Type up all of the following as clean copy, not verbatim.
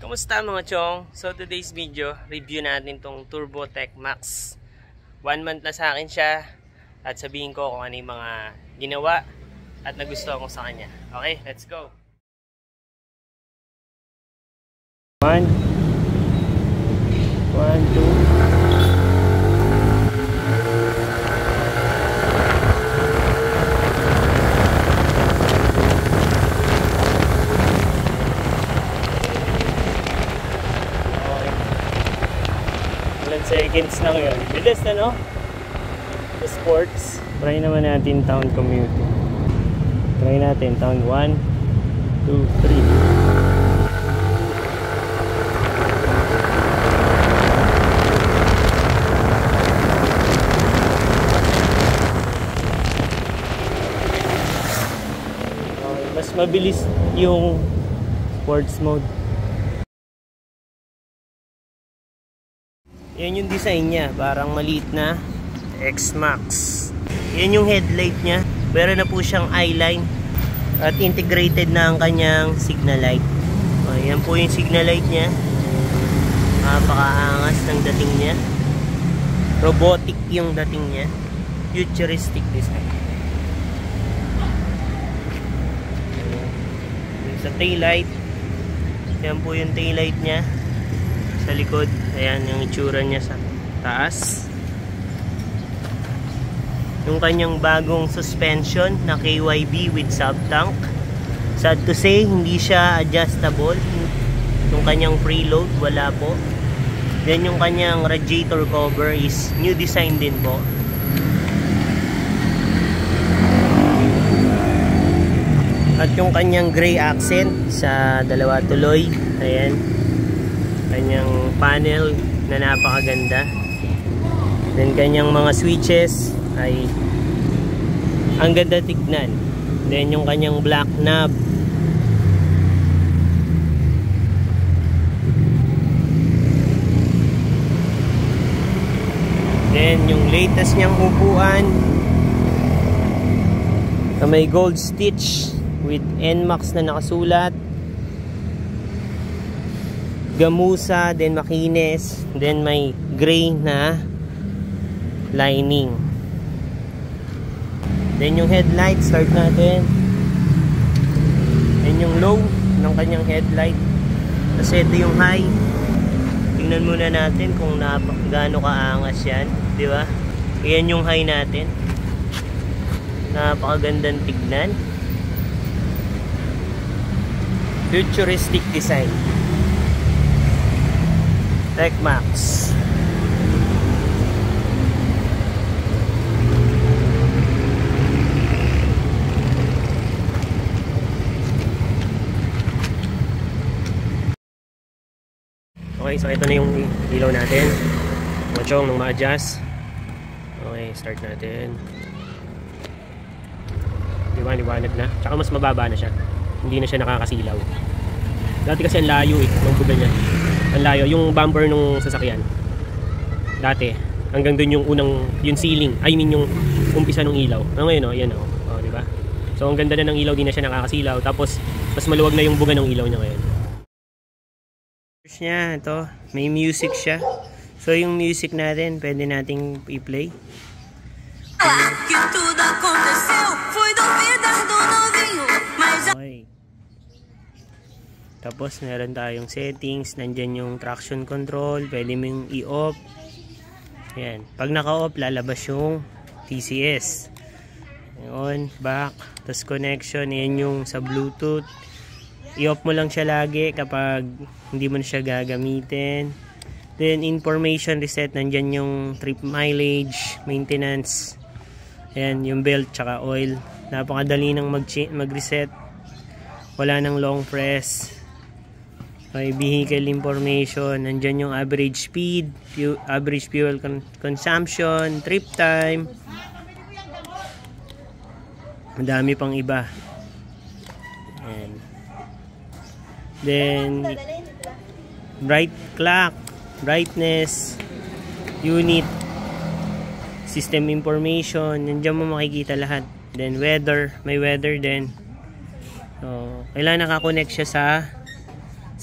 Kamusta mga chong? So today's video, review natin tong Turbo Tech Max. 1 month na sa akin siya at sabihin ko kung ano yung mga ginawa at nagustuhan ko sa kanya. Okay, let's go! 1, 2. Seconds lang yun. Bilis na, no? The sports. Try naman natin town commuting. Try natin town 1, 2, 3. Okay, mas mabilis yung sports mode. Yan yung design niya, parang maliit na X-Max. Yan yung headlight niya. Meron na po siyang eyeline at integrated na ang kanyang signal light. Yan po yung signal light niya. Napakaangas ng dating niya. Robotic yung dating niya. Futuristic design. Sa taillight, yan po yung taillight niya. Sa likod, ayan yung itsura niya sa taas. Yung kanyang bagong suspension na KYB with sub-tank. Sad to say, hindi siya adjustable. Yung kanyang preload, wala po. Then yung kanyang radiator cover is new design din po. At yung kanyang gray accent sa dalawa tuloy, ayan. Kanyang panel na napakaganda. Then kanyang mga switches ay ang ganda tignan. Then yung kanyang black knob. Then yung latest niyang upuan na may gold stitch with NMAX na nakasulat. Gamusa, then makinis, then may gray na lining. Then yung headlight, start natin. Then yung low ng kanyang headlight. Kasi ito yung high. Tingnan muna natin kung gaano kaangas yan, di ba? Yan yung high natin. Napakagandang tignan. Futuristic design. Tech Max. Okay, so ito na yung ilaw natin. Machong nung ma-adjust. Okay, start natin. Liwanag na. Tsaka mas mababa na siya. Hindi na siya nakakasilaw. Dati kasi ang layo ng buga niya. Ang layo, yung bumper nung sasakyan dati, hanggang dun yung unang, yung ceiling, I mean yung umpisa ng ilaw. Ngayon yan diba? So ang ganda na ng ilaw, di na siya nakakasilaw. Tapos mas maluwag na yung buga ng ilaw niya ngayon. Niya, ito, may music siya. So yung music natin, pwede nating i-play. Okay. Tapos meron tayong settings, nandyan yung traction control, pwede mong i-off. Ayan, pag naka-off lalabas yung TCS. On, back, tapos connection, yan yung sa Bluetooth. I-off mo lang siya lagi kapag hindi mo na siya gagamitin. Then information reset, nandyan yung trip mileage, maintenance. Ayan, yung belt tsaka oil. Napakadali nang mag-reset. Wala nang long press. May vehicle information, nandyan yung average speed, average fuel consumption, trip time. Ang dami pang iba. And then bright clock, brightness, unit, system information, nandyan mo makikita lahat. Then weather, may weather din. So, kailangan nakakonect siya sa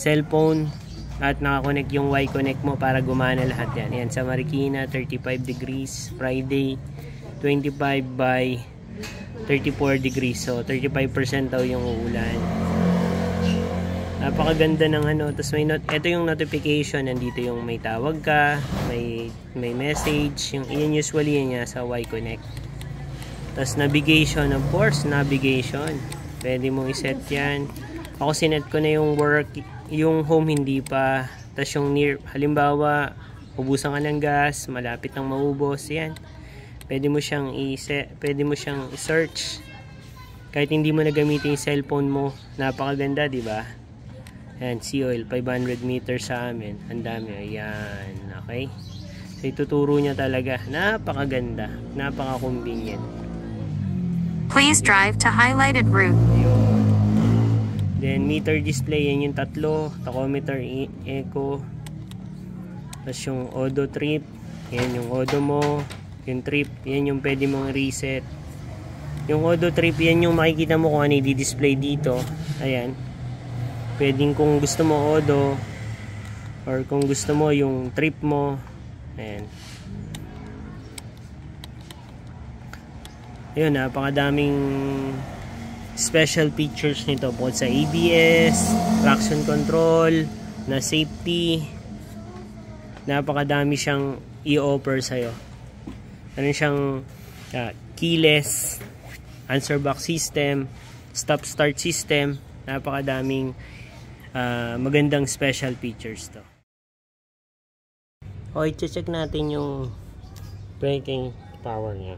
cellphone At nakakonect yung Y-connect mo para gumana lahat yan. Ayan, sa Marikina, 35 degrees. Friday, 25 by 34 degrees. So, 35% daw yung uulan. Napakaganda ng ano. Tapos ito yung notification. Nandito yung may tawag ka, may message. Yun usually yan sa Y-connect. Tapos navigation, of course, navigation. Pwede mong iset yan. Ako sinet ko na yung work, yung home hindi pa. Tapos yung near, halimbawa, ubusan ka ng gas, malapit nang maubos, yan. Pwede mo siyang i-search. Kahit hindi mo na gamitin yung cellphone mo, napakaganda, di ba? Yan, sea oil, 500 meters sa amin. Ang dami, ayan, okay? So, ituturo niya talaga. Napakaganda, napaka-convenient. Please drive to highlighted route. Then meter display, yan yung tatlo. Tachometer, echo. Tapos yung odo trip, yan yung odo mo. Yung trip, yan yung pwede mong reset. Yung odo trip, yan yung makikita mo kung ano i-display dito. Ayan. Pwedeng kung gusto mo odo, or kung gusto mo yung trip mo. Ayan. Ayun, napakadaming special features nito bukod sa ABS, traction control, na safety. Napakadami siyang i-offer sa'yo. Meron siyang keyless answer box system, stop start system. Napakadaming magandang special features to. Okay, check natin yung braking power niya.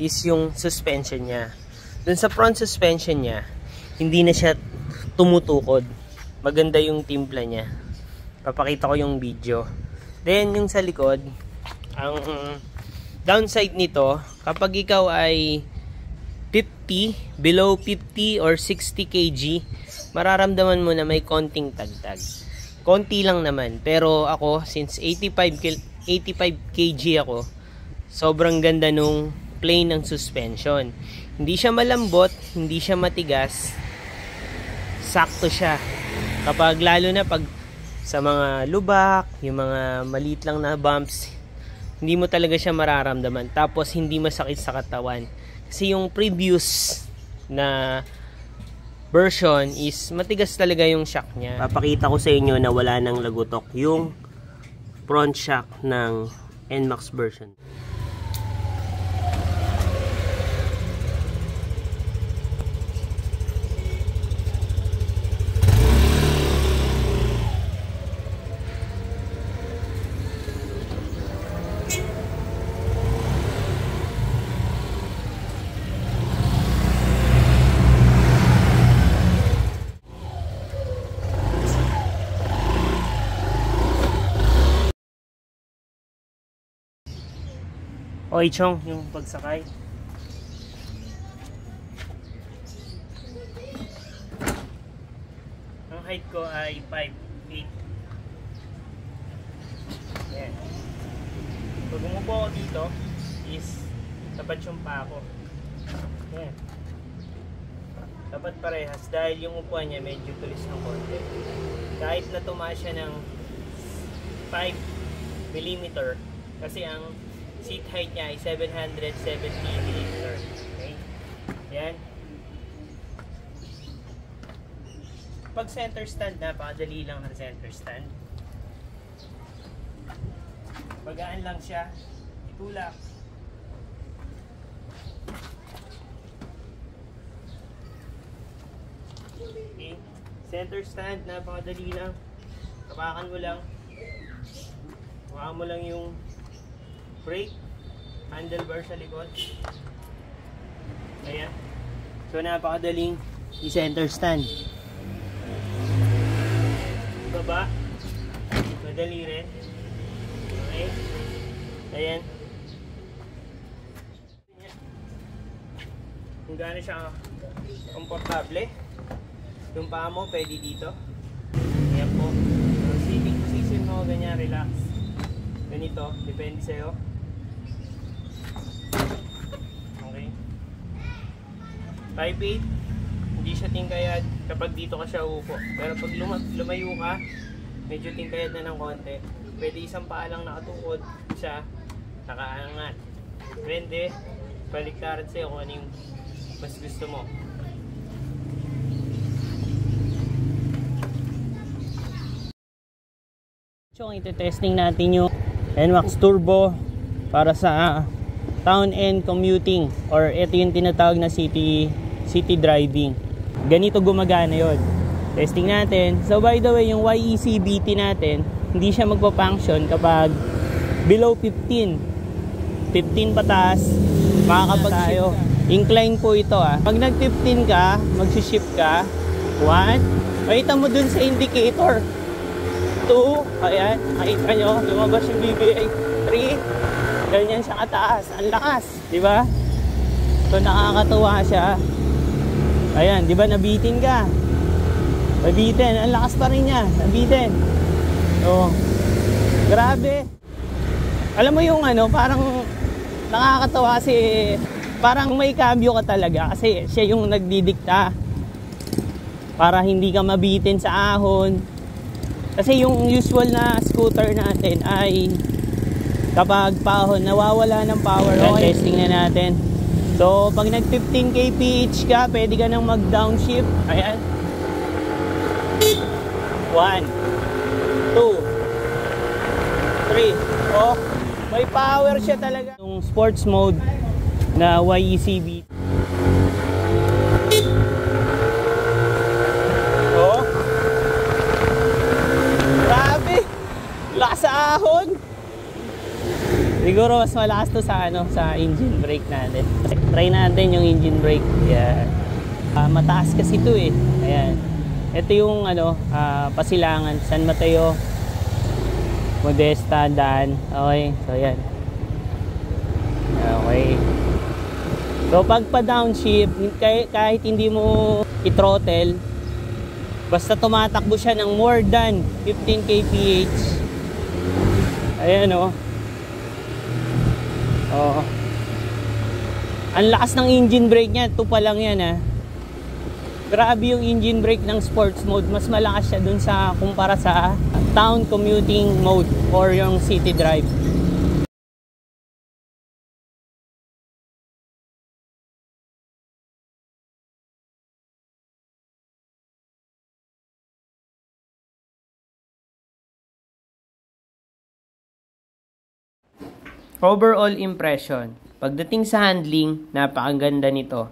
Is yung suspension niya. Dun sa front suspension niya, hindi na siya tumutukod. Maganda yung timpla niya. Papakita ko yung video. Then yung sa likod, ang downside nito, kapag ikaw ay 50, below 50 or 60 kg, mararamdaman mo na may konting tagtag. Konti lang naman. Pero ako, since 85 kg ako, sobrang ganda nung plane ng suspension. Hindi siya malambot, hindi siya matigas. Sakto siya. Kapag lalo na pag sa mga lubak, yung mga maliit lang na bumps, hindi mo talaga siya mararamdaman. Tapos hindi masakit sa katawan. Kasi yung previous na version is matigas talaga yung shock niya. Papakita ko sa inyo na wala nang lagutok yung front shock ng NMAX version. Okay, Chong, yung pagsakay. Ang height ko ay 5'8". Ayan. Pag umupo ako dito, is tapat yung pa ako. Ayan. Dapat parehas dahil yung upuan niya medyo tulis ng konti. Kahit na tumaas siya ng 5 mm kasi ang seat height niya ay 770 mm. Okay? Yan. Pag center stand, napakadali lang ng center stand. Pagaan lang siya. Itulak. Okay. Center stand, napakadali lang. Tapakan mo lang. Tapakan mo lang yung brake, handlebar sa likod. Ayan. So napakadaling i-center stand. Baba. Madali rin. Okay. Okay. Ayan. Kung gaano siya komportable. Yung paa mo pwede dito. Ayan po. So, sitting position mo, ganyan, relax. Ganito, depende sa'yo. Okay. 5'8", hindi siya tingkayad kapag dito ka siya uupo. Pero pag lumayo ka, medyo tingkayad na ng konti. Pwede isang paa lang nakatukod siya, nakaangat. Depende, baliktaran sa'yo kung ano yung mas gusto mo. So, ito-testing natin yung NMAX Turbo para sa town and commuting, or ito yung tinatawag na city driving. Ganito gumagana yon. Testing natin. So by the way, yung YECBT natin, hindi siya magpa-function kapag below 15 pataas, makakapag-tayo. Incline po ito Pag nag-15 ka, mag-shift ka. 1, makita mo dun sa indicator. 2, ayan, makita nyo, lumabas yung BBA. 3, ganyan siya kataas. Ang lakas, di ba? So nakakatuwa siya. Ayan, di ba nabitin ka? Nabitin, ang lakas pa rin niya. Nabitin. Oh, grabe. Alam mo yung parang nakakatawa kasi parang may cambio ka talaga kasi siya yung nagdidikta para hindi ka mabitin sa ahon. Kasi yung usual na scooter natin ay kapag pahon, nawawala ng power. Okay. Testing na natin. So, pag nag 15 kph ka, pwede ka nang mag-downshift. Ayan. 1, 2, 3. Oh, may power siya talaga. Yung sports mode na YECB. Oh. Grabe. Lakas sa ahon. Siguro mas malakas to sa sa engine brake natin. Try natin yung engine brake. Yeah. Mataas kasi ito Ayan. Ito yung Pasilangan, San Mateo, Modesta, Daan. Okay. So yan. Okay. So pag pa-downshift, kahit hindi mo i-throttle, basta tumatakbo siya ng more than 15 kph. Ayan Oh. Ang lakas ng engine brake niya, 2 pa lang yan Grabe yung engine brake ng sports mode, mas malakas siya dun sa kumpara sa town commuting mode or yung city drive. Overall impression. Pagdating sa handling, napakaganda nito.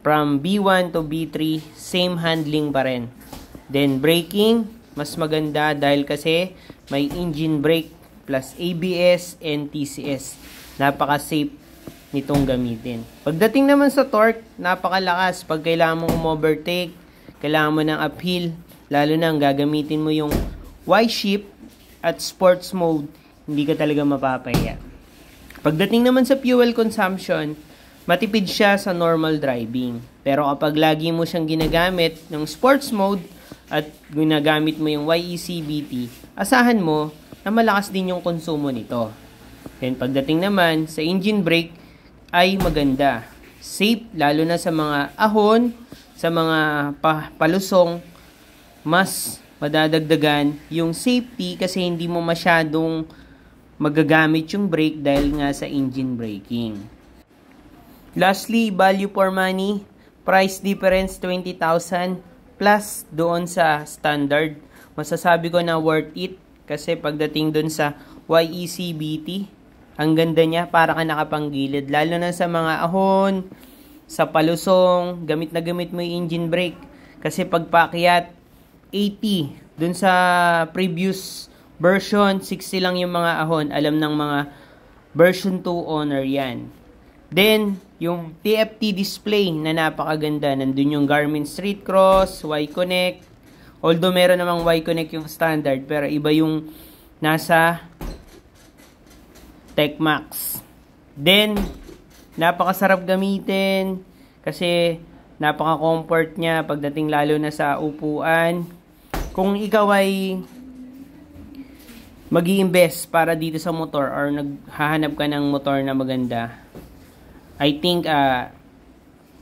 From B1 to B3, same handling pa rin. Then braking, mas maganda dahil kasi may engine brake plus ABS and TCS. Napaka-safe nitong gamitin. Pagdating naman sa torque, napakalakas. Pag kailangan mong overtake, kailangan mo ng uphill, lalo na gagamitin mo yung Y-shift at sports mode, hindi ka talaga mapapahiya. Pagdating naman sa fuel consumption, matipid siya sa normal driving. Pero kapag lagi mo siyang ginagamit ng sports mode at ginagamit mo yung YECBT, asahan mo na malakas din yung konsumo nito. Then pagdating naman sa engine brake ay maganda. Safe lalo na sa mga ahon, sa mga palusong, mas madadagdagan yung safety kasi hindi mo masyadong magagamit yung brake dahil nga sa engine braking. Lastly, value for money, price difference 20,000 plus doon sa standard. Masasabi ko na worth it kasi pagdating doon sa YECBT, ang ganda niya, para ka nakapanggilid. Lalo na sa mga ahon, sa palusong, gamit na gamit mo yung engine brake. Kasi pagpakyat, 80. Doon sa previous version, 60 lang yung mga ahon. Alam ng mga version 2 owner yan. Then, yung TFT display na napakaganda. Nandun yung Garmin Street Cross, Y-Connect. Although meron namang Y-Connect yung standard, pero iba yung nasa TechMax. Then, napakasarap gamitin kasi napaka-comfort niya pagdating lalo na sa upuan. Kung ikaw ay mag-i-invest para dito sa motor or naghahanap ka ng motor na maganda, I think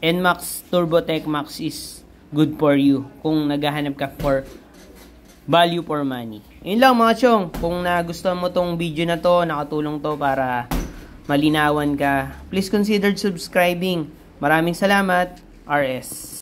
NMAX Turbo TechMax is good for you kung naghahanap ka for value for money. Yun lang mga chong. Kung nagustuhan mo tong video na to, nakatulong to para malinawan ka, please consider subscribing. Maraming salamat. RS.